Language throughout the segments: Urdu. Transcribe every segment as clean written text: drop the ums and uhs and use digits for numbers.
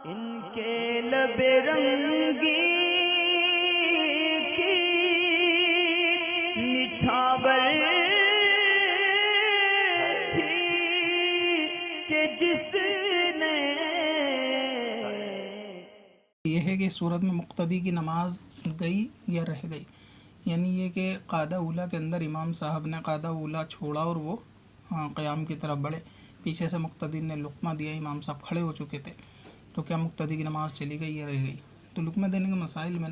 ان کے لب رنگی کی نچھاور تھی کہ جس نے یہ ہے کہ صورت میں مقتدی کی نماز گئی یا رہ گئی، یعنی یہ کہ قاعدہ اولیٰ کے اندر امام صاحب نے قاعدہ اولیٰ چھوڑا اور وہ قیام کی طرف بڑھے، پیچھے سے مقتدی نے لقمہ دیا، امام صاحب کھڑے ہو چکے تھے، تو کیا مقتدی کی نماز چلی گئی یا رہ گئی؟ تو لقمہ دینے کے مسائل میں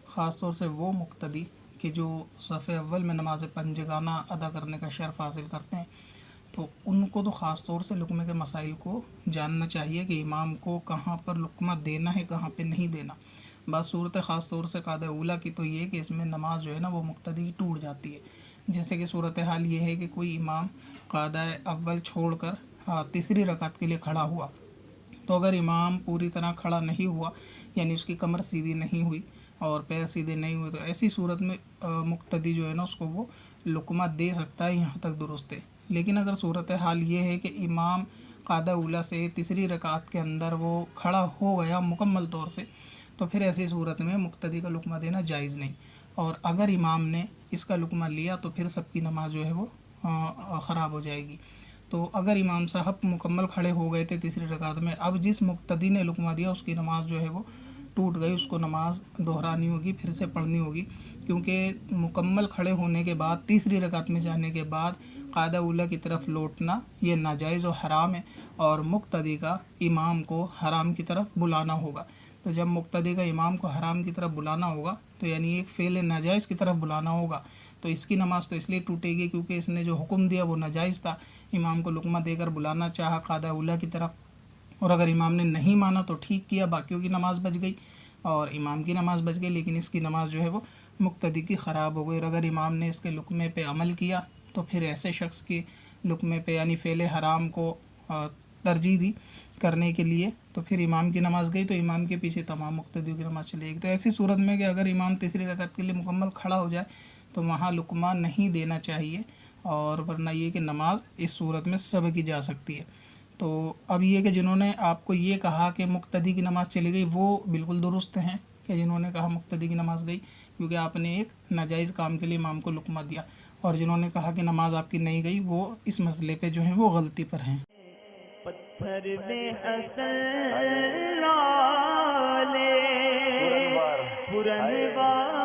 خاص طور سے وہ مقتدی کہ جو صف اول میں نماز پنجگانہ ادا کرنے کا شرف حاصل کرتے ہیں، تو ان کو تو خاص طور سے لقمے کے مسائل کو جاننا چاہیے کہ امام کو کہاں پر لقمہ دینا ہے، کہاں پہ نہیں دینا۔ بعض صورتیں خاص طور سے قاعدہ اولیٰ کی تو یہ کہ اس میں نماز جو ہے نا وہ مقتدی کی ٹوٹ جاتی ہے، جیسے کہ صورتحال یہ ہے کہ کوئی امام قاعدہ اول چھوڑ کر تیسری رکعت کے لیے کھڑا ہوا، تو اگر امام پوری طرح کھڑا نہیں ہوا، یعنی اس کی کمر سیدھی نہیں ہوئی اور پیر سیدھے نہیں ہوئے، تو ایسی صورت میں مقتدی جو ہے نا اس کو وہ لقمہ دے سکتا ہے، یہاں تک درست ہے۔ لیکن اگر صورتحال یہ ہے کہ امام قاعدہ اولیٰ سے تیسری رکعت کے اندر وہ کھڑا ہو گیا مکمل طور سے، تو پھر ایسی صورت میں مقتدی کا لقمہ دینا جائز نہیں، اور اگر امام نے اس کا لقمہ لیا تو پھر سب کی نماز جو ہے وہ خراب ہو جائے گی۔ تو اگر امام صاحب مکمل کھڑے ہو گئے تھے تیسری رکعت میں، اب جس مقتدی نے لقمہ دیا اس کی نماز جو ہے وہ ٹوٹ گئی، اس کو نماز دہرانی ہوگی، پھر سے پڑھنی ہوگی، کیونکہ مکمل کھڑے ہونے کے بعد تیسری رکعت میں جانے کے بعد قاعدہ اولیٰ کی طرف لوٹنا یہ ناجائز و حرام ہے، اور مقتدی کا امام کو حرام کی طرف بلانا ہوگا۔ تو جب مقتدی کا امام کو حرام کی طرف بلانا ہوگا تو یعنی ایک فعل ناجائز کی طرف بلانا ہوگا، تو اس کی نماز تو اس لیے ٹوٹے گی کیونکہ اس نے جو حکم دیا وہ ناجائز تھا، امام کو لقمہ دے کر بلانا چاہا قاعدہ اولیٰ کی طرف، اور اگر امام نے نہیں مانا تو ٹھیک کیا، باقیوں کی نماز بچ گئی اور امام کی نماز بچ گئی، لیکن اس کی نماز جو ہے وہ مقتدی کی خراب ہو گئی۔ اور اگر امام نے اس کے لقمے پہ عمل کیا تو پھر ایسے شخص کے لقمے پہ یعنی فعل حرام کو ترجیح دی کرنے کے لیے، تو پھر امام کی نماز گئی، تو امام کے پیچھے تمام مقتدیوں کی نماز چلے گی۔ تو ایسی صورت میں کہ اگر امام تیسری رکعت کے لیے مکمل کھڑا ہو جائے تو وہاں لقمہ نہیں دینا چاہیے، اور ورنہ یہ کہ نماز اس صورت میں سب کی جا سکتی ہے۔ تو اب یہ کہ جنہوں نے آپ کو یہ کہا کہ مقتدی کی نماز چلی گئی وہ بالکل درست ہیں کہ جنہوں نے کہا مقتدی کی نماز گئی، کیونکہ آپ نے ایک ناجائز کام کے لیے امام کو لقمہ دیا، اور جنہوں نے کہا کہ نماز آپ کی نہیں گئی وہ اس مسئلے پہ جو ہیں وہ غلطی پر ہیں۔ پتھر میں حسن لالے پرنوار